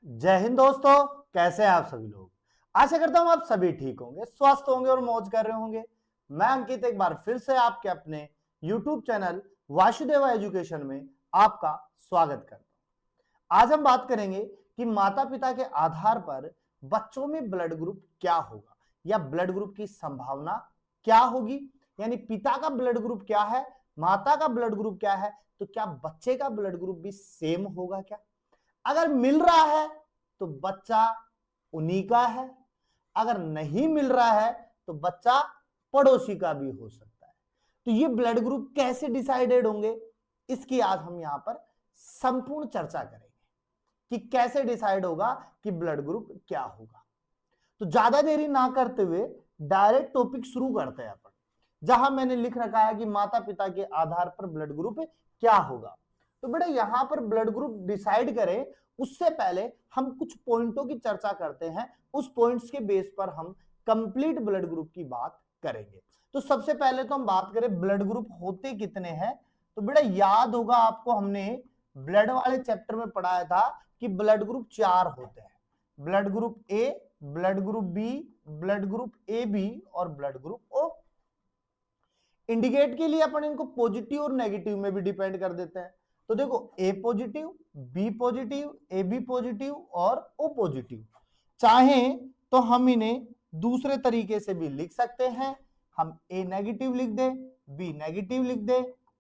जय हिंद दोस्तों। कैसे हैं आप सभी लोग। आशा करता हूं आप सभी ठीक होंगे, स्वस्थ होंगे और मौज कर रहे होंगे। मैं अंकित एक बार फिर से आपके अपने YouTube चैनल वासुदेवा एजुकेशन में आपका स्वागत करता हूं। आज हम बात करेंगे कि माता पिता के आधार पर बच्चों में ब्लड ग्रुप क्या होगा या ब्लड ग्रुप की संभावना क्या होगी। यानी पिता का ब्लड ग्रुप क्या है, माता का ब्लड ग्रुप क्या है, तो क्या बच्चे का ब्लड ग्रुप भी सेम होगा क्या। अगर मिल रहा है तो बच्चा उन्हीं का है, अगर नहीं मिल रहा है तो बच्चा पड़ोसी का भी हो सकता है। तो ये ब्लड ग्रुप कैसे डिसाइडेड होंगे, इसकी आज हम यहां पर संपूर्ण चर्चा करेंगे कि कैसे डिसाइड होगा कि ब्लड ग्रुप क्या होगा। तो ज्यादा देरी ना करते हुए डायरेक्ट टॉपिक शुरू करते हैं अपन, जहां मैंने लिख रखा है कि माता पिता के आधार पर ब्लड ग्रुप क्या होगा। तो बेटा यहां पर ब्लड ग्रुप डिसाइड करें उससे पहले हम कुछ पॉइंटों की चर्चा करते हैं, उस पॉइंट्स के बेस पर हम कंप्लीट ब्लड ग्रुप की बात करेंगे। तो सबसे पहले तो हम बात करें ब्लड ग्रुप होते कितने हैं। तो बेटा याद होगा आपको, हमने ब्लड वाले चैप्टर में पढ़ाया था कि ब्लड ग्रुप 4 होते हैं। Blood group A, blood group B, blood group A B और ब्लड ग्रुप ओ। इंडिकेट के लिए अपन इनको पॉजिटिव और नेगेटिव में भी डिपेंड कर देते हैं। तो देखो A positive, B positive, A B positive और ओ पॉजिटिव। चाहे तो हम इन्हें दूसरे तरीके से भी लिख सकते हैं। हम ए नेगेटिव लिख दे, बी नेगेटिव लिख दे,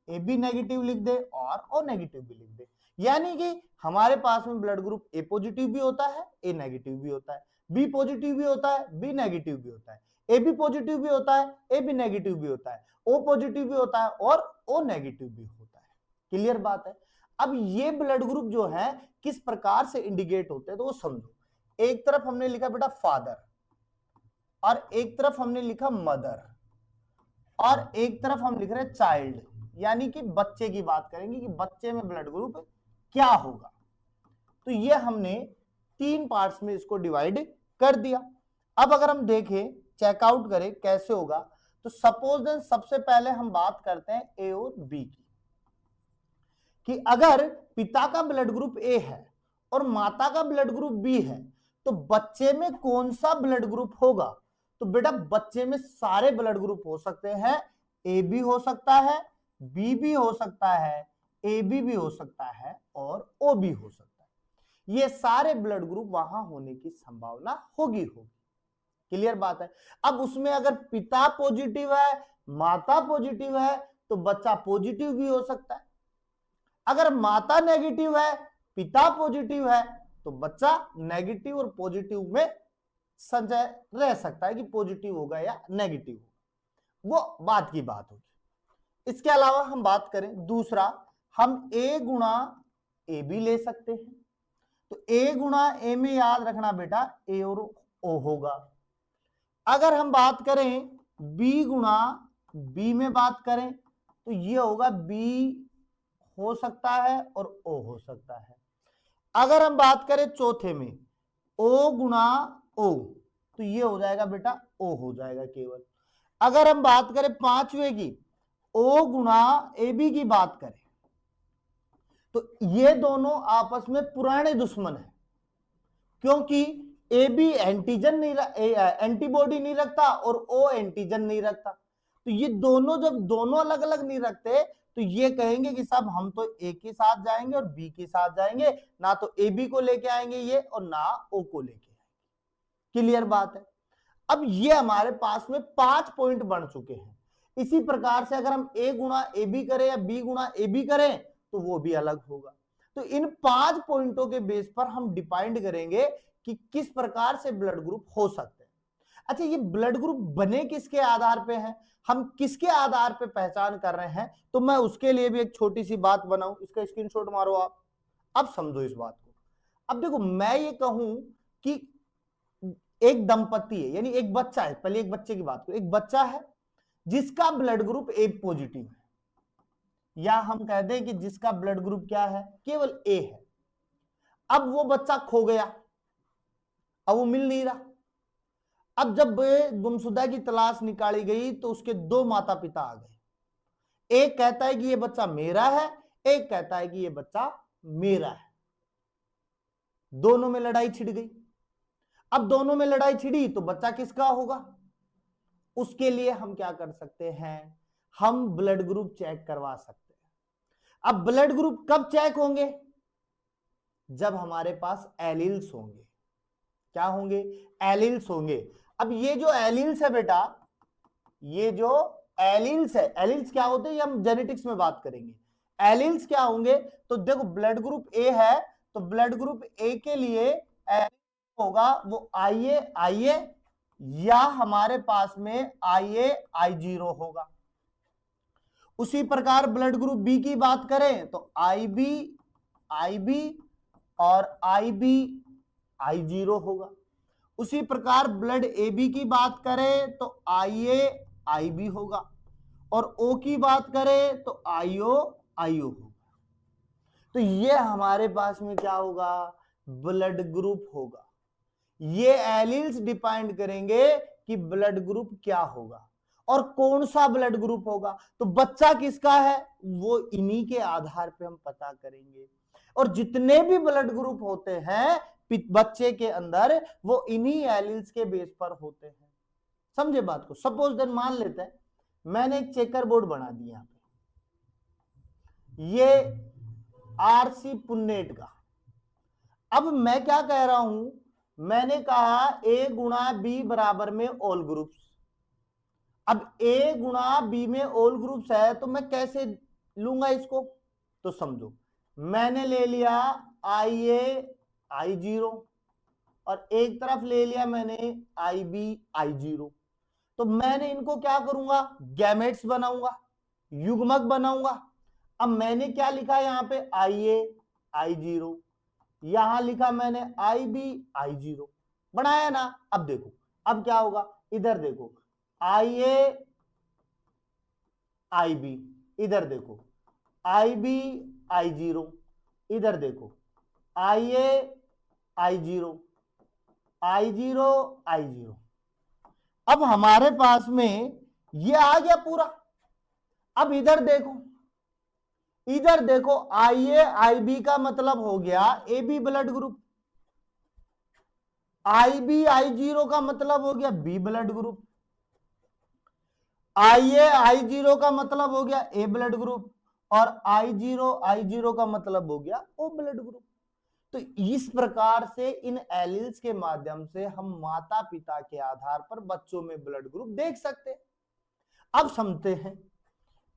ए बी नेगेटिव लिख दे और ओ नेगेटिव भी लिख दे। यानी कि हमारे पास में ब्लड ग्रुप ए पॉजिटिव भी होता है, ए नेगेटिव भी होता है, बी पॉजिटिव भी होता है, बी नेगेटिव भी होता है, ए बी पॉजिटिव भी होता है, ए बी नेगेटिव भी होता है, ओ पॉजिटिव भी होता है और ओ नेगेटिव भी होता है। क्लियर बात है। अब ये ब्लड ग्रुप जो है किस प्रकार से इंडिकेट होते हैं तो वो समझो। एक तरफ हमने लिखा बेटा फादर और एक तरफ हमने लिखा मदर और एक तरफ हम लिख रहे हैं चाइल्ड, यानी कि बच्चे की बात करेंगे कि बच्चे में ब्लड ग्रुप क्या होगा। तो ये हमने 3 पार्ट्स में इसको डिवाइड कर दिया। अब अगर हम देखें, चेकआउट करें कैसे होगा, तो सपोज देन सबसे पहले हम बात करते हैं ए और बी की, कि अगर पिता का ब्लड ग्रुप ए है और माता का ब्लड ग्रुप बी है तो बच्चे में कौन सा ब्लड ग्रुप होगा। तो बेटा बच्चे में सारे ब्लड ग्रुप हो सकते हैं। ए बी हो सकता है, बी भी हो सकता है, ए बी भी हो सकता है और ओ भी हो सकता है। ये सारे ब्लड ग्रुप वहां होने की संभावना होगी। क्लियर बात है। अब उसमें अगर पिता पॉजिटिव है, माता पॉजिटिव है तो बच्चा पॉजिटिव भी हो सकता है। अगर माता नेगेटिव है, पिता पॉजिटिव है तो बच्चा नेगेटिव और पॉजिटिव में संचय रह सकता है कि पॉजिटिव होगा या नेगेटिव होगा, वो बात की बात होगी। इसके अलावा हम बात करें दूसरा, हम ए गुणा ए भी ले सकते हैं। तो ए गुणा ए में याद रखना बेटा ए और ओ होगा। अगर हम बात करें बी गुणा बी में बात करें तो ये होगा बी हो सकता है और ओ हो सकता है। अगर हम बात करें चौथे में ओ गुणा ओ तो ये हो जाएगा बेटा ओ हो जाएगा केवल। अगर हम बात करें पांचवे की ओ गुणा ए बी की बात करें तो ये दोनों आपस में पुराने दुश्मन है, क्योंकि ए बी एंटीजन नहीं, एंटीबॉडी नहीं रखता और ओ एंटीजन नहीं रखता। तो ये दोनों जब दोनों अलग अलग नहीं रखते तो ये कहेंगे कि साहब हम तो ए के साथ जाएंगे और बी के साथ जाएंगे, ना तो ए बी को लेके आएंगे ये और ना ओ को लेके आएंगे। क्लियर बात है। अब ये हमारे पास में 5 पॉइंट बन चुके हैं। इसी प्रकार से अगर हम ए गुणा ए बी करें या बी गुणा ए बी करें तो वो भी अलग होगा। तो इन 5 पॉइंटों के बेस पर हम डिफाइंड करेंगे कि किस प्रकार से ब्लड ग्रुप हो सकते हैं। अच्छा, ये ब्लड ग्रुप बने किसके आधार पे हैं, हम किसके आधार पे पहचान कर रहे हैं, तो मैं उसके लिए भी एक छोटी सी बात बनाऊं, इसका स्क्रीनशॉट मारो आप। अब समझो इस बात को। अब देखो मैं ये कहूं कि एक दंपति है, यानी एक बच्चा है, पहले एक बच्चे की बात करो, एक बच्चा है जिसका ब्लड ग्रुप ए पॉजिटिव है, या हम कहते हैं कि जिसका ब्लड ग्रुप क्या है, केवल ए है। अब वो बच्चा खो गया, अब वो मिल नहीं रहा। अब जब गुमशुदा की तलाश निकाली गई तो उसके 2 माता पिता आ गए। एक कहता है कि ये बच्चा मेरा है, एक कहता है कि ये बच्चा मेरा है। दोनों में लड़ाई छिड़ गई। अब दोनों में लड़ाई छिड़ी तो बच्चा किसका होगा? उसके लिए हम क्या कर सकते हैं, हम ब्लड ग्रुप चेक करवा सकते हैं। अब ब्लड ग्रुप कब चेक होंगे? जब हमारे पास एलील्स होंगे। क्या होंगे? एलील्स होंगे। अब ये जो एलील्स है बेटा, ये जो एलील्स है, एलील्स क्या होते हैं ये हम जेनेटिक्स में बात करेंगे। एलील्स क्या होंगे? तो देखो ब्लड ग्रुप ए है, तो ब्लड ग्रुप ए के लिए होगा वो IA IA या हमारे पास में IA I0 होगा। उसी प्रकार ब्लड ग्रुप बी की बात करें तो IB IB और IB I0 होगा। उसी प्रकार ब्लड AB की बात करें तो IA IB होगा, और O की बात करें तो IO IO होगा। तो ये हमारे पास में क्या होगा? ब्लड ग्रुप होगा। ये एलील्स डिपेंड करेंगे कि ब्लड ग्रुप क्या होगा और कौन सा ब्लड ग्रुप होगा। तो बच्चा किसका है वो इन्हीं के आधार पे हम पता करेंगे। और जितने भी ब्लड ग्रुप होते हैं बच्चे के अंदर वो इन्हीं एलील्स के बेस पर होते हैं। समझे बात को? सपोज देन मान लेते हैं मैंने एक चेकर बोर्ड बना दिया यहां पे, ये RC पुन्नेट का। अब मैं क्या कह रहा हूं, मैंने कहा A गुणा B बराबर में ऑल ग्रुप्स। अब A गुणा B में ऑल ग्रुप्स है तो मैं कैसे लूंगा इसको? तो समझो मैंने ले लिया IA I0 और एक तरफ ले लिया मैंने IB I0। तो मैंने इनको क्या करूंगा? गैमेट्स बनाऊंगा, युग्मक बनाऊंगा। अब मैंने क्या लिखा यहां पे? IA I0, यहां लिखा मैंने IB I0, बनाया ना। अब देखो अब क्या होगा, इधर देखो IA IB, इधर देखो IB I0, इधर देखो IA I0 I0 I0। अब हमारे पास में ये आ गया पूरा। अब इधर देखो, इधर देखो IA IB का मतलब हो गया AB blood group, IB I0 का मतलब हो गया B blood group, IA I0 का मतलब हो गया A ब्लड ग्रुप, और I0 I0 का मतलब हो गया O ब्लड ग्रुप। तो इस प्रकार से इन एलील्स के माध्यम से हम माता पिता के आधार पर बच्चों में ब्लड ग्रुप देख सकते हैं। अब समझते हैं,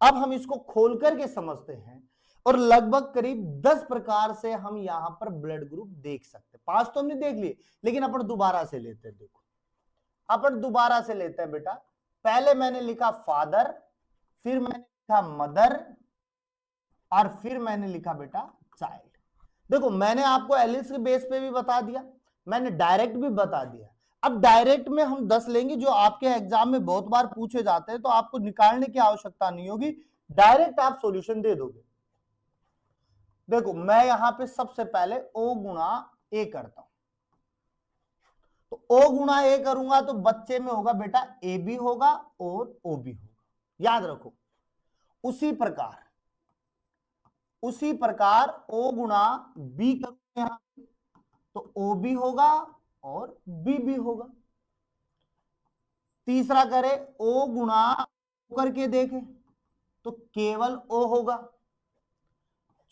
अब हम इसको खोल करके समझते हैं, और लगभग करीब 10 प्रकार से हम यहां पर ब्लड ग्रुप देख सकते हैं। 5 तो हमने देख लिए, लेकिन अपन दोबारा से लेते हैं। देखो अपन दोबारा से लेते हैं बेटा। पहले मैंने लिखा फादर, फिर मैंने लिखा मदर, और फिर मैंने लिखा बेटा चाइल्ड। देखो मैंने आपको एलिस के बेस पे भी बता दिया, मैंने डायरेक्ट भी बता दिया। अब डायरेक्ट में हम 10 लेंगे जो आपके एग्जाम में बहुत बार पूछे जाते हैं, तो आपको निकालने की आवश्यकता नहीं होगी, डायरेक्ट आप सॉल्यूशन दे दोगे। देखो मैं यहां पे सबसे पहले O गुणा A करता हूं, तो O गुणा A करूंगा तो बच्चे में होगा बेटा AB होगा और OB होगा, याद रखो। उसी प्रकार O गुणा B करूंगा यहां तो OB होगा और BB होगा। तीसरा करें O गुणा करके देखें तो केवल O होगा।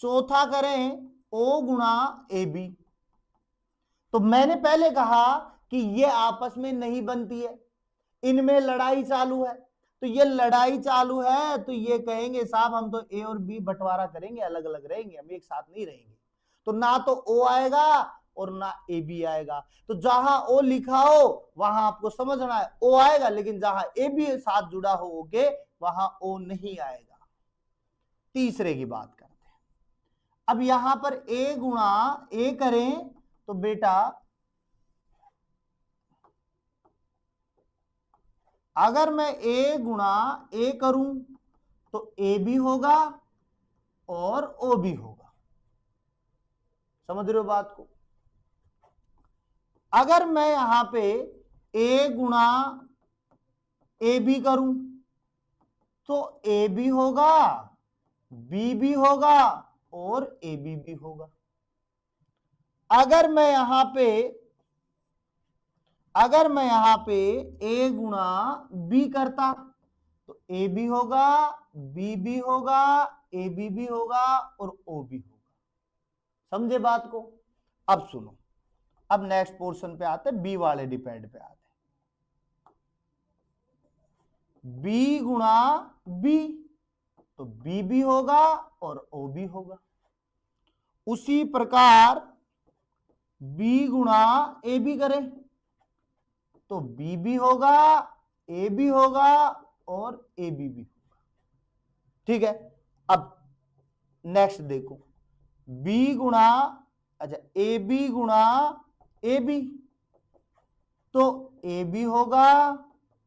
चौथा करें O गुणा AB, तो मैंने पहले कहा कि ये आपस में नहीं बनती है, इनमें लड़ाई चालू है। तो ये लड़ाई चालू है तो ये कहेंगे साहब हम तो A और B बंटवारा करेंगे, अलग अलग रहेंगे, हम एक साथ नहीं रहेंगे। तो ना तो O आएगा और ना AB आएगा। तो जहां O लिखा हो वहां आपको समझना है O आएगा, लेकिन जहां AB साथ जुड़ा होगे वहां O नहीं आएगा। तीसरे की बात करते हैं। अब यहां पर A गुणा A करें तो बेटा अगर मैं A गुणा A करूं तो AB होगा और OB होगा। समझ रहे हो बात को? अगर मैं यहां पे A गुणा AB करूं तो AB होगा, BB होगा और AB भी होगा। अगर मैं यहां पे a गुणा b करता तो a भी होगा, b भी होगा, ab भी होगा और o भी होगा। समझे बात को? अब सुनो, अब नेक्स्ट पोर्शन पे आते हैं, b वाले डिपेंड पे आते हैं। b गुणा b तो b भी होगा और o भी होगा। उसी प्रकार b गुणा a भी करें तो b भी होगा, a भी होगा और ab भी होगा। ठीक है, अब नेक्स्ट देखो, b गुणा अच्छा ab गुणा ab तो a भी होगा,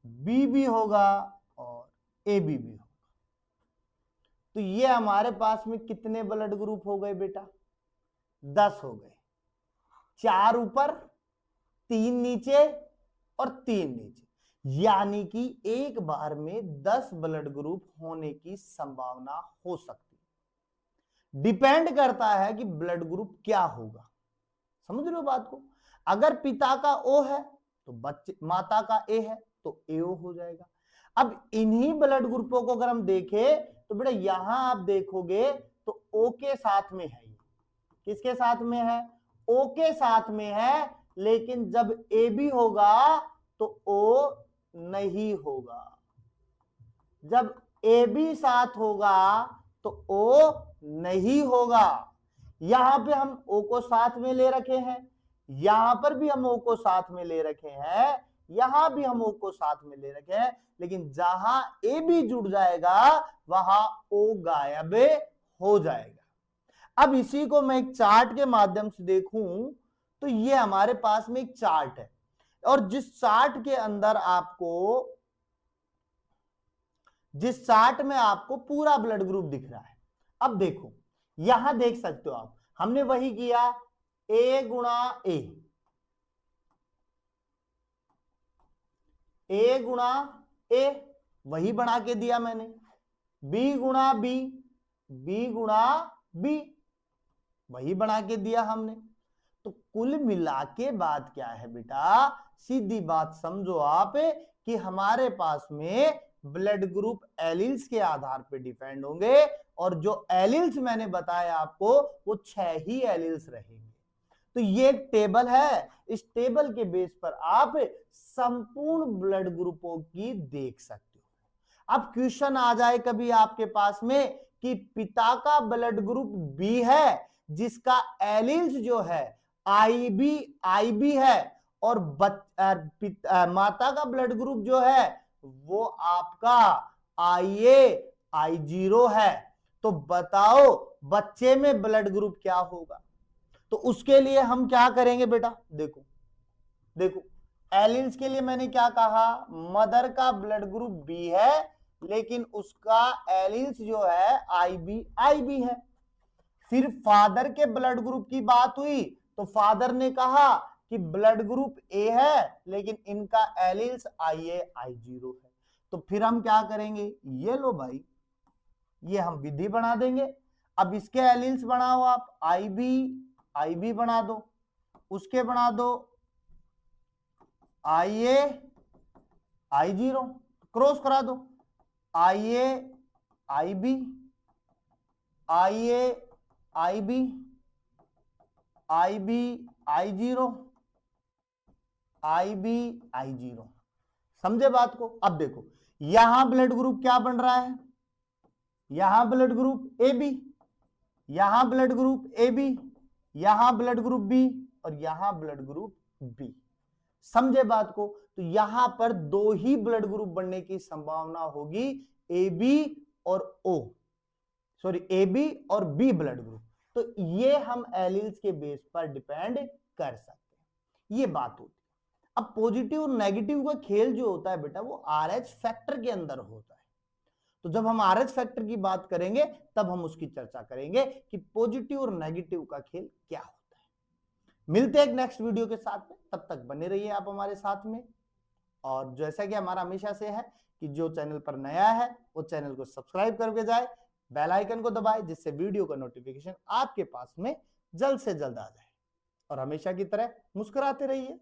b भी होगा और ab भी होगा। तो ये हमारे पास में कितने ब्लड ग्रुप हो गए बेटा? 10 हो गए। 4 ऊपर, 3 नीचे और 3 नीचे, यानी कि एक बार में 10 ब्लड ग्रुप होने की संभावना हो सकती है। डिपेंड करता है कि ब्लड ग्रुप क्या होगा। समझ रहे हो बात को? अगर पिता का O है तो बच्चे, माता का A है तो AO हो जाएगा। अब इन्हीं ब्लड ग्रुपों को अगर हम देखें तो बेटा यहां आप देखोगे तो O के साथ में है, किसके साथ में है? O के साथ में है, लेकिन जब AB होगा तो O नहीं होगा। जब AB साथ होगा तो O नहीं होगा। यहां पे हम O को साथ में ले रखे हैं, यहां पर भी हम O को साथ में ले रखे हैं, यहां भी हम O को साथ में ले रखे हैं, लेकिन जहां AB जुड़ जाएगा वहां O गायब हो जाएगा। अब इसी को मैं एक चार्ट के माध्यम से देखूं तो ये हमारे पास में एक चार्ट है, और जिस चार्ट में आपको पूरा ब्लड ग्रुप दिख रहा है। अब देखो, यहां देख सकते हो आप, हमने वही किया, A गुणा A, A गुणा A वही बना के दिया मैंने, B गुणा B, B गुणा B वही बना के दिया हमने। तो कुल मिला के बात क्या है बेटा? सीधी बात समझो आप कि हमारे पास में ब्लड ग्रुप एलिल्स के आधार पे डिपेंड होंगे, और जो एलिल्स मैंने बताया आपको वो 6 ही एलिल्स रहेंगे। तो ये एक टेबल है, इस टेबल के बेस पर आप संपूर्ण ब्लड ग्रुपों की देख सकते हो। अब क्वेश्चन आ जाए कभी आपके पास में कि पिता का ब्लड ग्रुप बी है, जिसका एलिल्स जो है आईबी है, और माता का ब्लड ग्रुप जो है वो आपका आई0 है, तो बताओ बच्चे में ब्लड ग्रुप क्या होगा? तो उसके लिए हम क्या करेंगे बेटा? देखो देखो, एलिल्स के लिए मैंने क्या कहा, मदर का ब्लड ग्रुप बी है, लेकिन उसका एलिल्स जो है आईबी है। फिर फादर के ब्लड ग्रुप की बात हुई तो फादर ने कहा कि ब्लड ग्रुप ए है, लेकिन इनका एलिल्स आई0 है। तो फिर हम क्या करेंगे, ये लो भाई, ये हम विधि बना देंगे। अब इसके एलिल्स बनाओ आप, आईबी बना दो, उसके बना दो आई0, क्रॉस करा दो, आईबी आई0, आई0। समझे बात को? अब देखो यहां ब्लड ग्रुप क्या बन रहा है, यहां ब्लड ग्रुप ए बी, यहां ब्लड ग्रुप ए बी, यहां ब्लड ग्रुप बी और यहां ब्लड ग्रुप बी। समझे बात को? तो यहां पर 2 ही ब्लड ग्रुप बनने की संभावना होगी, ए बी और ओ, सॉरी ए बी और बी ब्लड ग्रुप। तो ये हम एलिल्स के बेस पर डिपेंड कर सकते हैं, ये बात होती है। अब पॉजिटिव और नेगेटिव का खेल जो होता है बेटा वो आरएच फैक्टर के अंदर होता है। तो जब हम आरएच फैक्टर की बात करेंगे तब हम उसकी चर्चा करेंगे कि पॉजिटिव और नेगेटिव का खेल क्या होता है। मिलते हैं एक नेक्स्ट वीडियो के साथ में, तब तक बने रहिए आप हमारे साथ में। और जैसा कि हमारा हमेशा से है कि जो चैनल पर नया है वो चैनल को सब्सक्राइब करके जाए, बेल आइकन को दबाए, जिससे वीडियो का नोटिफिकेशन आपके पास में जल्द से जल्द आ जाए। और हमेशा की तरह मुस्कुराते रहिए।